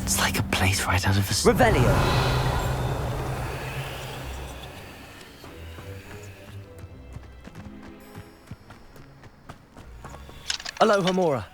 It's like a place right out of a... Revelio! Aloha Mora.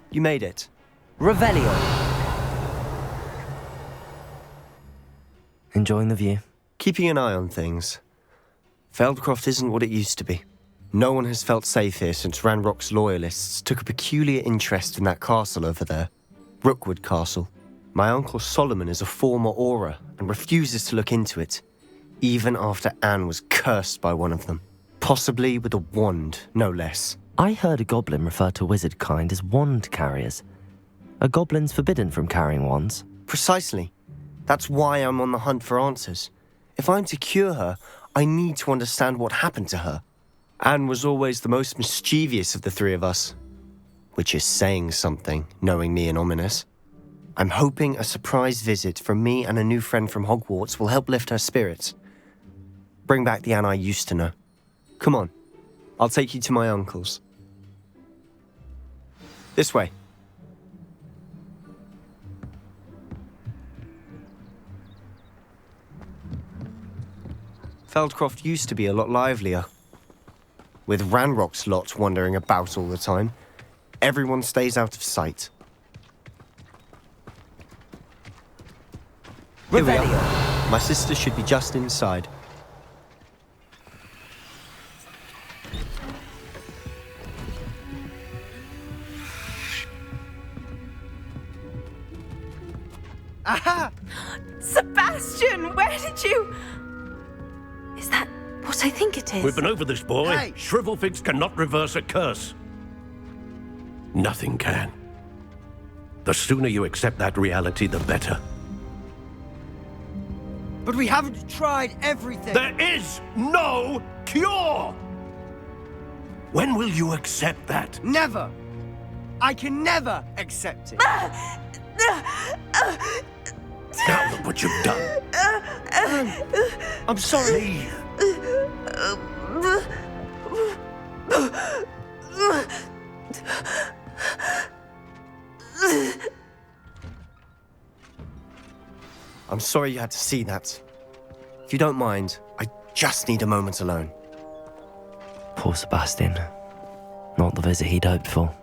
You made it. Revelio. Enjoying the view? Keeping an eye on things. Feldcroft isn't what it used to be. No one has felt safe here since Ranrock's loyalists took a peculiar interest in that castle over there. Rookwood Castle. My uncle Solomon is a former Auror and refuses to look into it, even after Anne was cursed by one of them. Possibly with a wand, no less. I heard a goblin refer to wizard kind as wand carriers. Are goblins forbidden from carrying wands? Precisely. That's why I'm on the hunt for answers. If I'm to cure her, I need to understand what happened to her. Anne was always the most mischievous of the three of us. Which is saying something, knowing me and Ominous. I'm hoping a surprise visit from me and a new friend from Hogwarts will help lift her spirits. Bring back the Anne I used to know. Come on, I'll take you to my uncle's. This way. Feldcroft used to be a lot livelier. With Ranrock's lot wandering about all the time, everyone stays out of sight. Here we are. My sister should be just inside. Aha! Sebastian, where did you... Is that what I think it is? We've been over this, boy. Hey! Shrivelfigs cannot reverse a curse. Nothing can. The sooner you accept that reality, the better. But we haven't tried everything. There is no cure! When will you accept that? Never. I can never accept it. Now look what you've done. I'm sorry. I'm sorry you had to see that. If you don't mind, I just need a moment alone. Poor Sebastian. Not the visit he'd hoped for.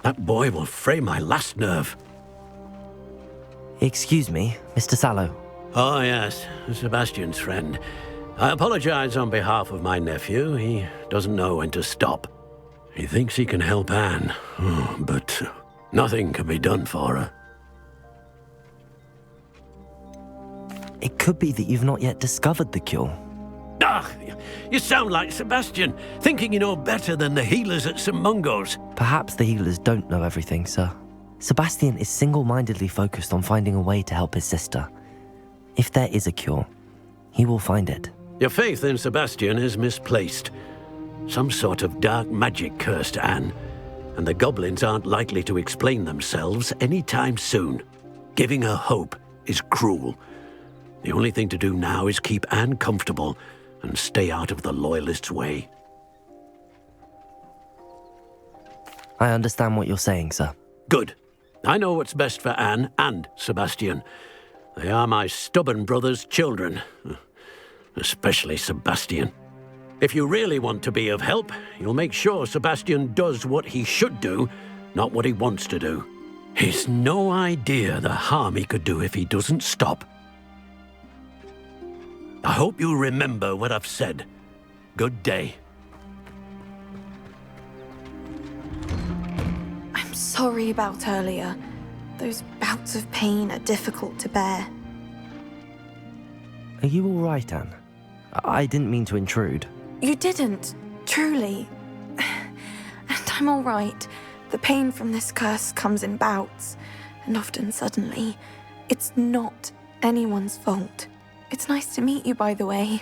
That boy will fray my last nerve. Excuse me, Mr. Sallow. Oh, yes, Sebastian's friend. I apologize on behalf of my nephew. He doesn't know when to stop. He thinks he can help Anne, but nothing can be done for her. It could be that you've not yet discovered the cure. Ah, you sound like Sebastian, thinking you know better than the healers at St. Mungo's. Perhaps the healers don't know everything, sir. Sebastian is single-mindedly focused on finding a way to help his sister. If there is a cure, he will find it. Your faith in Sebastian is misplaced. Some sort of dark magic cursed Anne, and the goblins aren't likely to explain themselves anytime soon. Giving her hope is cruel. The only thing to do now is keep Anne comfortable and stay out of the Loyalists' way. I understand what you're saying, sir. Good. I know what's best for Anne and Sebastian. They are my stubborn brother's children. Especially Sebastian. If you really want to be of help, you'll make sure Sebastian does what he should do, not what he wants to do. He's no idea the harm he could do if he doesn't stop. I hope you remember what I've said. Good day. I'm sorry about earlier. Those bouts of pain are difficult to bear. Are you all right, Anne? I didn't mean to intrude. You didn't, truly. And I'm all right. The pain from this curse comes in bouts, and often suddenly. It's not anyone's fault. It's nice to meet you, by the way.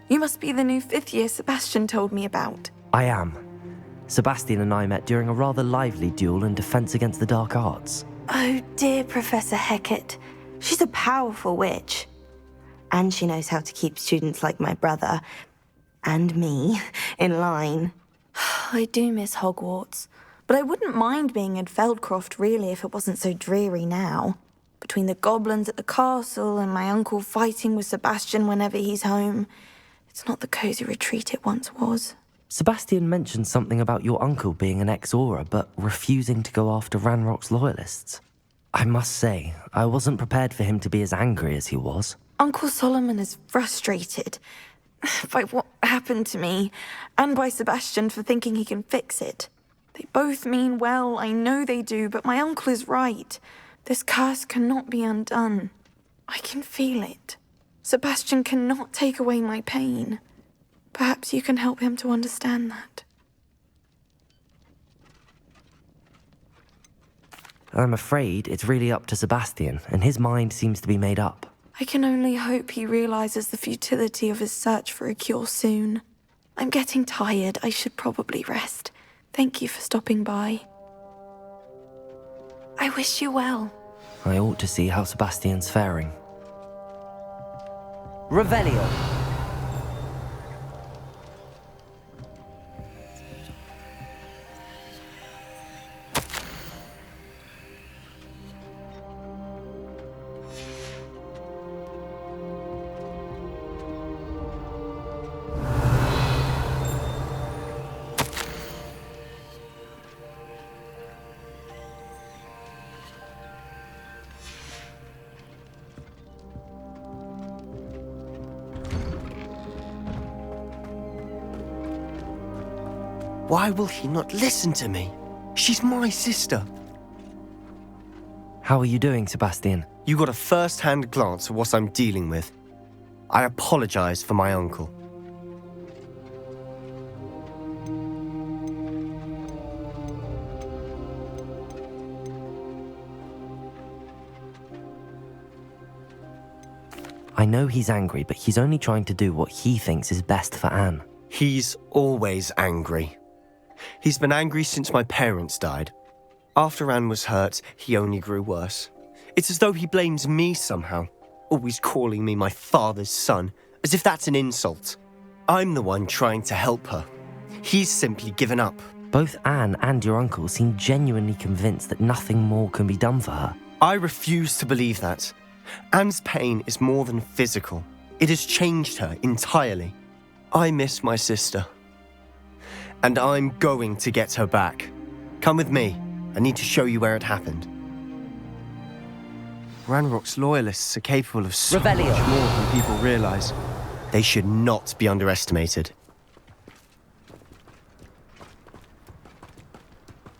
You must be the new 5th year Sebastian told me about. I am. Sebastian and I met during a rather lively duel in Defense Against the Dark Arts. Oh dear, Professor Hecat. She's a powerful witch. And she knows how to keep students like my brother, and me, in line. I do miss Hogwarts, but I wouldn't mind being in Feldcroft, really, if it wasn't so dreary now. Between the goblins at the castle and my uncle fighting with Sebastian whenever he's home, it's not the cozy retreat it once was. Sebastian mentioned something about your uncle being an ex-Auror, but refusing to go after Ranrock's loyalists. I must say, I wasn't prepared for him to be as angry as he was. Uncle Solomon is frustrated by what happened to me, and by Sebastian for thinking he can fix it. They both mean well, I know they do, but my uncle is right. This curse cannot be undone. I can feel it. Sebastian cannot take away my pain. Perhaps you can help him to understand that. I'm afraid it's really up to Sebastian, and his mind seems to be made up. I can only hope he realizes the futility of his search for a cure soon. I'm getting tired. I should probably rest. Thank you for stopping by. I wish you well. I ought to see how Sebastian's faring. Revelio. Why will he not listen to me? She's my sister. How are you doing, Sebastian? You got a first-hand glance at what I'm dealing with. I apologize for my uncle. I know he's angry, but he's only trying to do what he thinks is best for Anne. He's always angry. He's been angry since my parents died. After Anne was hurt, he only grew worse. It's as though he blames me somehow, always calling me my father's son, as if that's an insult. I'm the one trying to help her. He's simply given up. Both Anne and your uncle seem genuinely convinced that nothing more can be done for her. I refuse to believe that. Anne's pain is more than physical. It has changed her entirely. I miss my sister. And I'm going to get her back. Come with me. I need to show you where it happened. Ranrock's loyalists are capable of so much more than people realize. They should not be underestimated.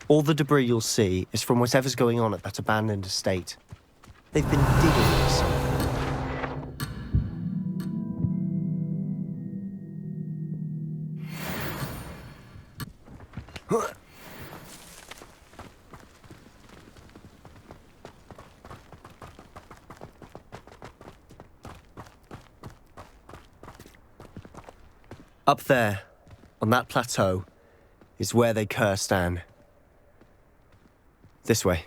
All the debris you'll see is from whatever's going on at that abandoned estate. They've been digging for something. Up there, on that plateau, is where they cursed Anne. This way.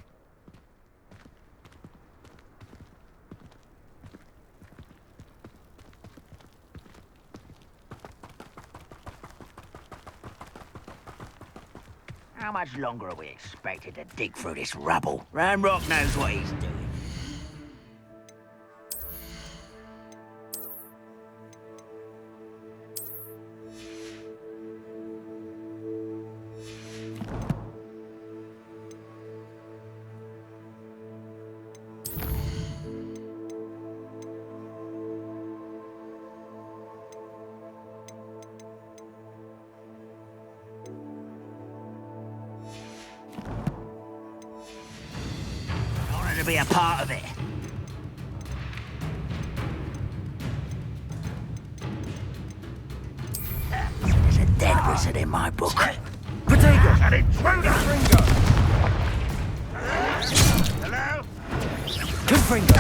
How much longer are we expected to dig through this rubble? Ranrock knows what he's doing. To be a part of it. There's a dead wizard in my book. Potato! An intruder! Hello? Confringo!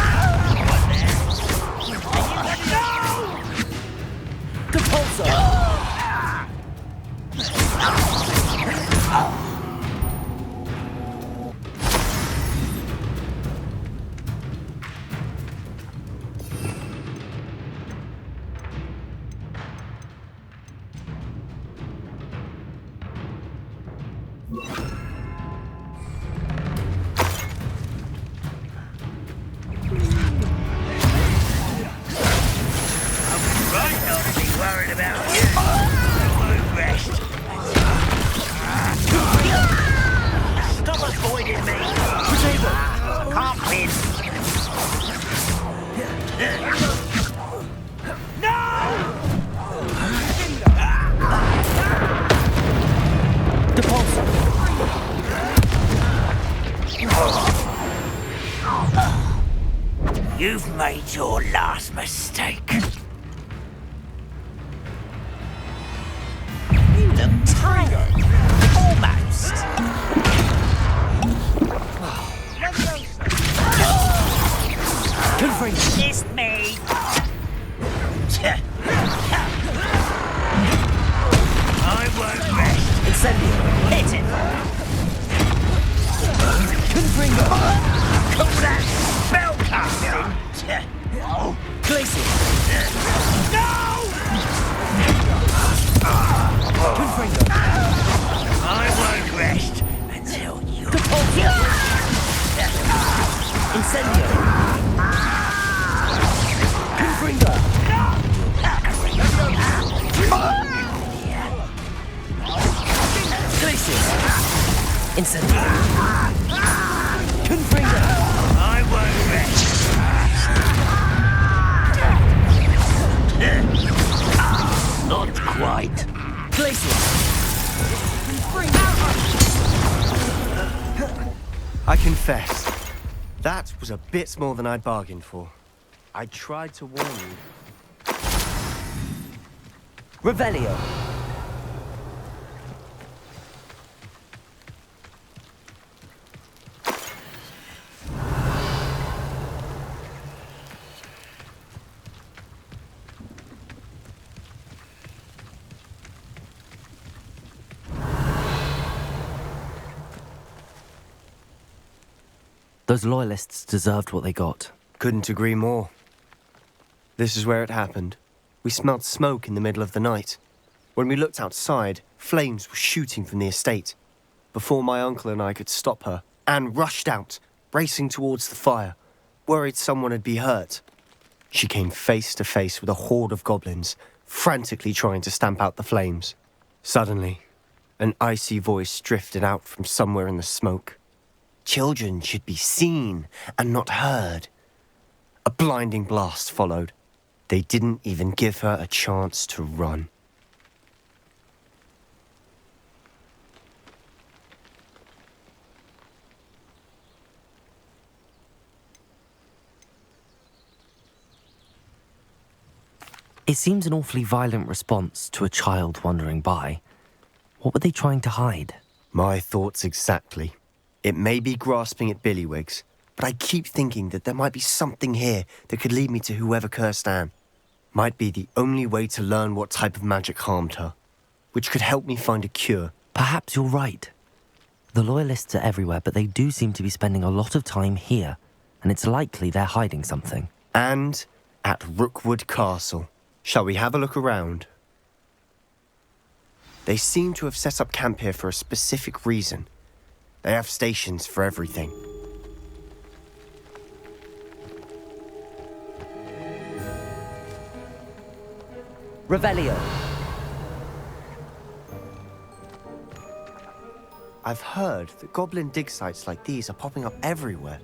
Depulso! Right not to be worried about you. I won't rest. Stop avoiding me. Can't win. Depulso! You've made your last mistake. You look tired. Almost. Confringo! It's me. I won't rest. Incendio! Hit it. Confringo! Call that spell casting. Glacier! No! Confringo! I won't rest until you. Incendio! Confringo! Glacier! Incendio! Confringo! I won't rest. Not quite. Glacier! I confess, that was a bit more than I'd bargained for. I tried to warn you. Revelio! Those loyalists deserved what they got. Couldn't agree more. This is where it happened. We smelled smoke in the middle of the night. When we looked outside, flames were shooting from the estate. Before my uncle and I could stop her, Anne rushed out, racing towards the fire, worried someone would be hurt. She came face to face with a horde of goblins, frantically trying to stamp out the flames. Suddenly, an icy voice drifted out from somewhere in the smoke. Children should be seen and not heard. A blinding blast followed. They didn't even give her a chance to run. It seems an awfully violent response to a child wandering by. What were they trying to hide? My thoughts exactly. It may be grasping at Billywigs, but I keep thinking that there might be something here that could lead me to whoever cursed Anne. Might be the only way to learn what type of magic harmed her, which could help me find a cure. Perhaps you're right. The Loyalists are everywhere, but they do seem to be spending a lot of time here, and it's likely they're hiding something. And at Rookwood Castle. Shall we have a look around? They seem to have set up camp here for a specific reason. They have stations for everything. Revelio. I've heard that goblin dig sites like these are popping up everywhere.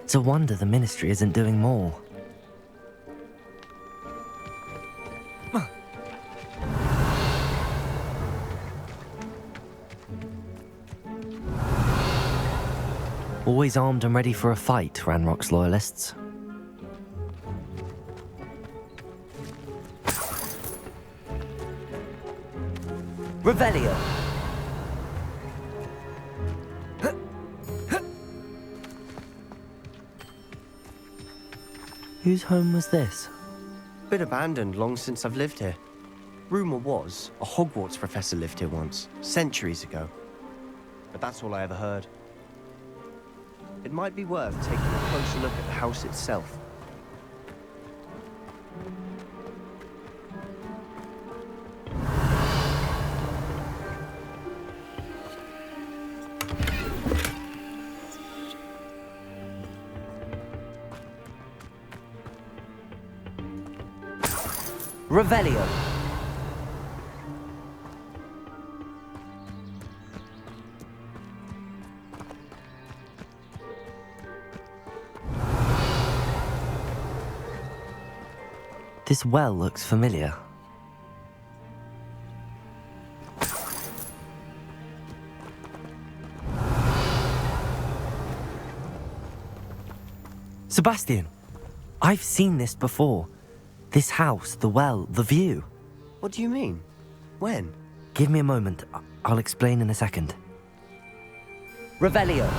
It's a wonder the Ministry isn't doing more. Always armed and ready for a fight, Ranrock's Loyalists. Revelio. Whose home was this? Been abandoned long since I've lived here. Rumour was a Hogwarts professor lived here once, centuries ago. But that's all I ever heard. It might be worth taking a closer look at the house itself. Revelio. This well looks familiar. Sebastian, I've seen this before. This house, the well, the view. What do you mean? When? Give me a moment. I'll explain in a second. Revelio.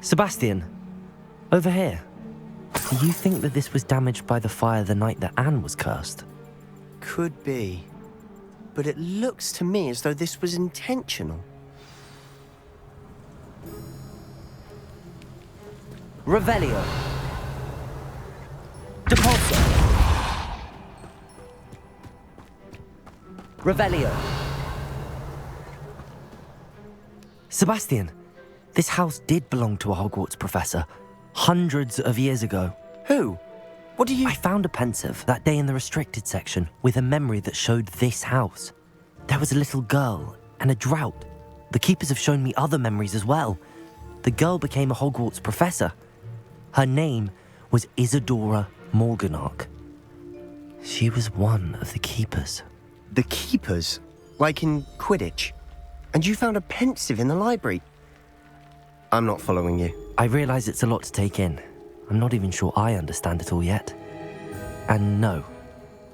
Sebastian, over here. Do you think that this was damaged by the fire the night that Anne was cursed? Could be. But it looks to me as though this was intentional. Revelio. Depulso. Revelio. Sebastian, this house did belong to a Hogwarts professor, hundreds of years ago. Who? What do you... I found a pensive that day in the restricted section with a memory that showed this house. There was a little girl and a drought. The keepers have shown me other memories as well. The girl became a Hogwarts professor. Her name was Isadora Morganach. She was one of the keepers. The keepers? Like in Quidditch? And you found a pensive in the library? I'm not following you. I realize it's a lot to take in. I'm not even sure I understand it all yet. And no,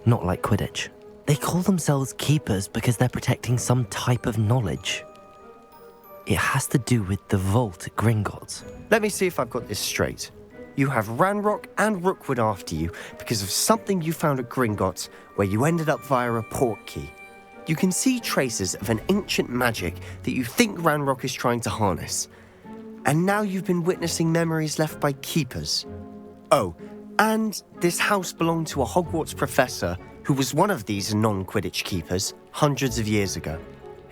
not like Quidditch. They call themselves keepers because they're protecting some type of knowledge. It has to do with the vault at Gringotts. Let me see if I've got this straight. You have Ranrock and Rookwood after you because of something you found at Gringotts where you ended up via a portkey. You can see traces of an ancient magic that you think Ranrock is trying to harness. And now you've been witnessing memories left by keepers. Oh, and this house belonged to a Hogwarts professor who was one of these non-Quidditch keepers hundreds of years ago.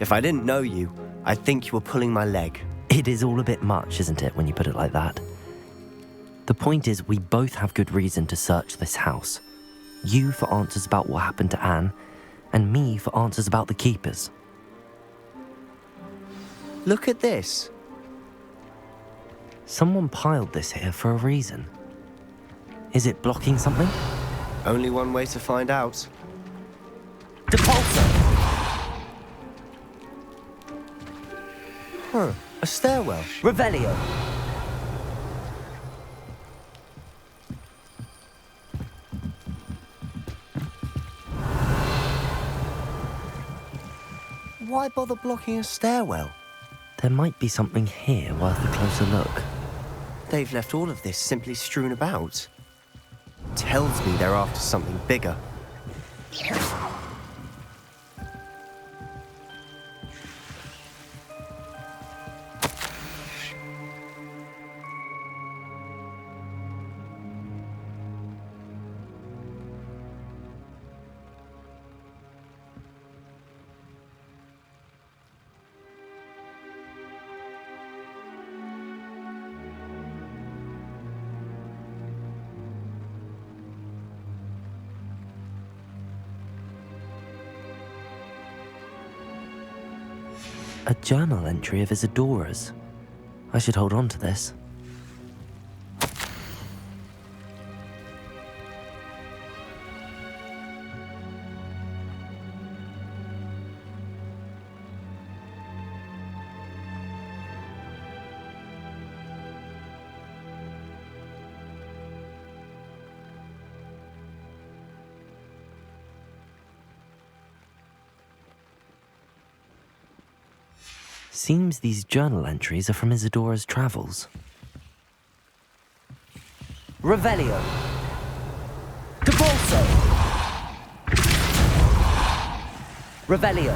If I didn't know you, I'd think you were pulling my leg. It is all a bit much, isn't it, when you put it like that? The point is, we both have good reason to search this house. You for answers about what happened to Anne, and me for answers about the keepers. Look at this. Someone piled this here for a reason. Is it blocking something? Only one way to find out. Depulso! Huh, a stairwell. Revelio! Why bother blocking a stairwell? There might be something here worth a closer look. They've left all of this simply strewn about. Tells me they're after something bigger. A journal entry of Isadora's. I should hold on to this. Seems these journal entries are from Isadora's travels. Revelio. Depulso. Revelio.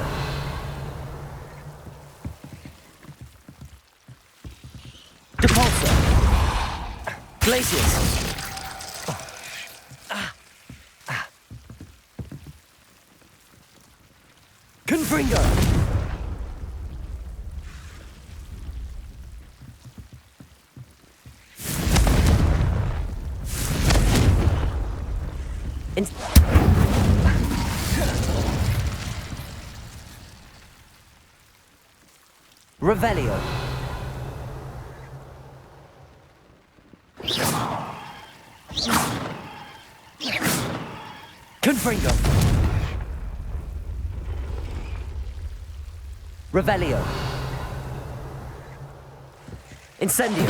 Depulso. Glacius. Confringo. Revelio. Confringo. Revelio. Incendio.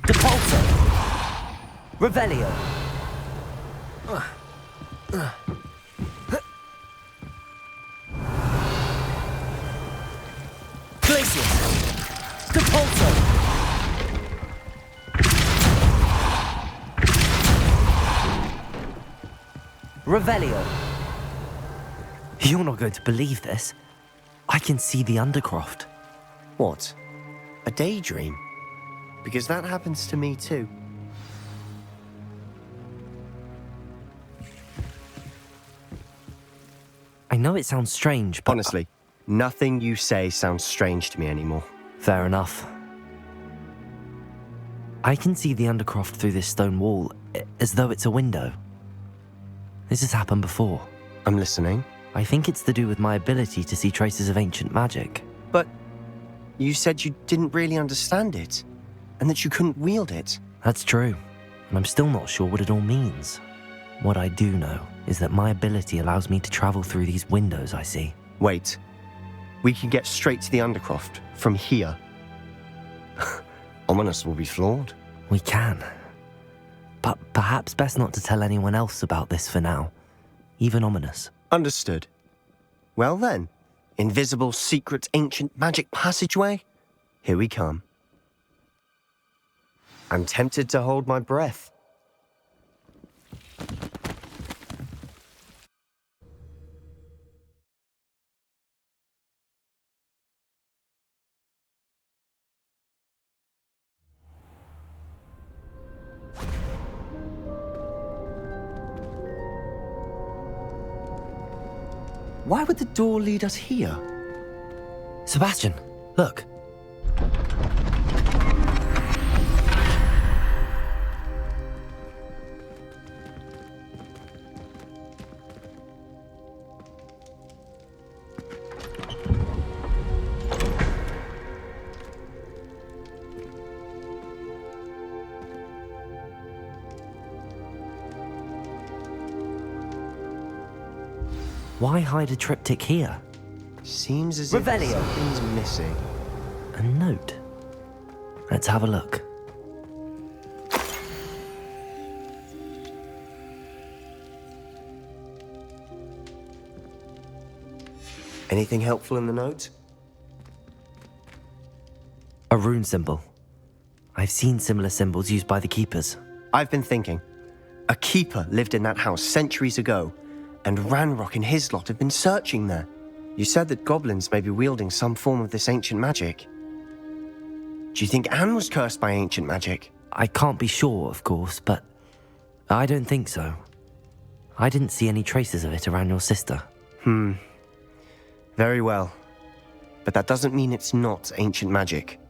Depulso. Revelio. Glacius. Depulso. Revelio. You're not going to believe this. I can see the Undercroft. What? A daydream? Because that happens to me too. I know it sounds strange, but... Honestly, nothing you say sounds strange to me anymore. Fair enough. I can see the Undercroft through this stone wall, as though it's a window. This has happened before. I'm listening. I think it's to do with my ability to see traces of ancient magic. But you said you didn't really understand it, and that you couldn't wield it. That's true, and I'm still not sure what it all means. What I do know is that my ability allows me to travel through these windows I see. Wait. We can get straight to the Undercroft from here. Ominous will be flawed. We can. But perhaps best not to tell anyone else about this for now. Even Ominous. Understood. Well then, invisible, secret, ancient magic passageway? Here we come. I'm tempted to hold my breath. Why would the door lead us here? Sebastian, look. Why hide a triptych here? Seems as if Revelio. something's missing. A note. Let's have a look. Anything helpful in the note? A rune symbol. I've seen similar symbols used by the keepers. I've been thinking. A keeper lived in that house centuries ago, and Ranrock and his lot have been searching there. You said that goblins may be wielding some form of this ancient magic. Do you think Anne was cursed by ancient magic? I can't be sure, of course, but I don't think so. I didn't see any traces of it around your sister. Very well. But that doesn't mean it's not ancient magic.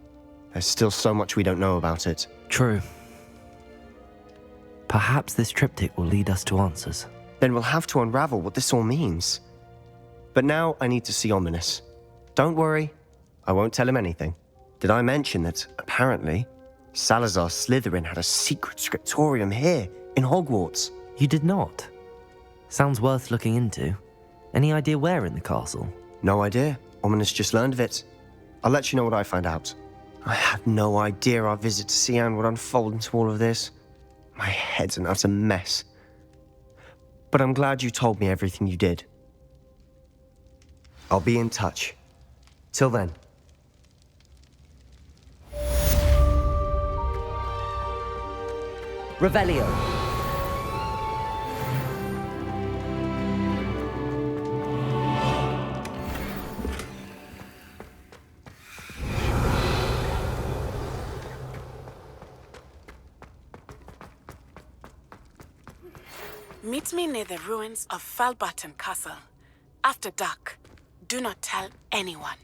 There's still so much we don't know about it. True. Perhaps this triptych will lead us to answers. Then we'll have to unravel what this all means. But now I need to see Ominous. Don't worry, I won't tell him anything. Did I mention that, apparently, Salazar Slytherin had a secret scriptorium here, in Hogwarts? You did not. Sounds worth looking into. Any idea where in the castle? No idea. Ominous just learned of it. I'll let you know what I find out. I had no idea our visit to see Anne would unfold into all of this. My head's an utter mess. but I'm glad you told me everything you did. I'll be in touch. Till then. Revelio. Meet me near the ruins of Falbaton Castle. After dark. Do not tell anyone.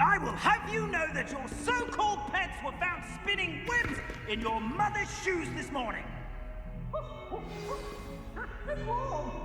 I will have you know that your so-called pets were found spinning webs in your mother's shoes this morning. What's wrong?